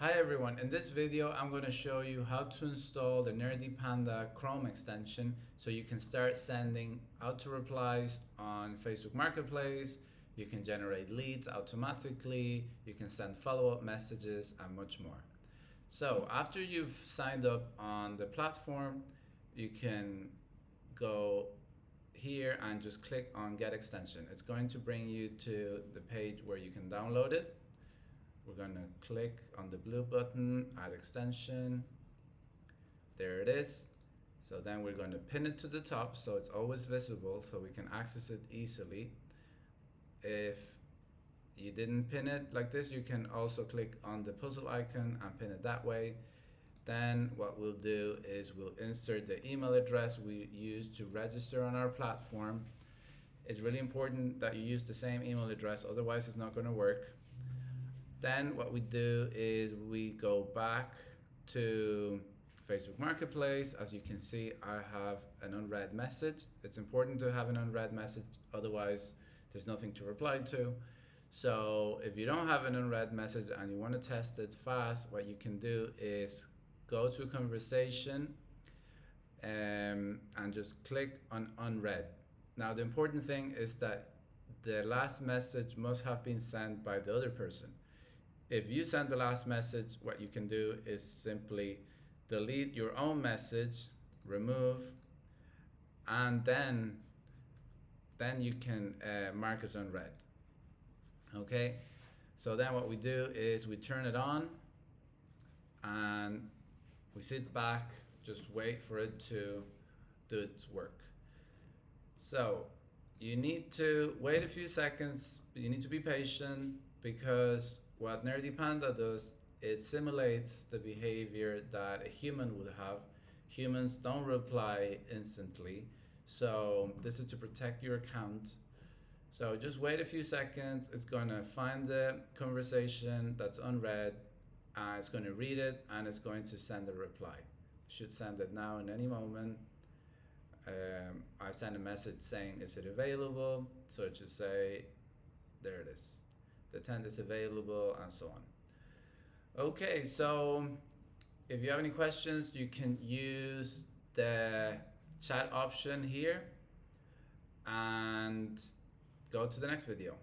Hi everyone, in this video I'm going to show you how to install the Nerdy Panda Chrome extension so you can start sending auto replies on Facebook Marketplace, you can generate leads automatically, you can send follow-up messages and much more. So after you've signed up on the platform, you can go here and just click on Get Extension. It's going to bring you to the page where you can download it. We're going to click on the blue button, Add Extension. There it is. So then we're going to pin it to the top so it's always visible so we can access it easily. If you didn't pin it like this, you can also click on the puzzle icon and pin it that way. Then what we'll do is we'll insert the email address we use to register on our platform. It's really important that you use the same email address, otherwise it's not going to work. Then what we do is we go back to Facebook Marketplace. As you can see, I have an unread message. It's important to have an unread message, otherwise there's nothing to reply to. So if you don't have an unread message and you want to test it fast, what you can do is go to a conversation and just click on unread. Now the important thing is that the last message must have been sent by the other person. If you send the last message, what you can do is simply delete your own message, remove, and then you can mark as unread. Okay, so then what we do is we turn it on and we sit back, just wait for it to do its work. So you need to wait a few seconds, but you need to be patient, because what Nerdy Panda does, it simulates the behavior that a human would have. Humans don't reply instantly, so this is to protect your account. So just wait a few seconds, it's gonna find the conversation that's unread, and it's gonna read it, and it's going to send a reply. It should send it now in any moment. I send a message saying, is it available? So it should say, there it is. The tent is available, and so on. Okay, so if you have any questions, you can use the chat option here and go to the next video.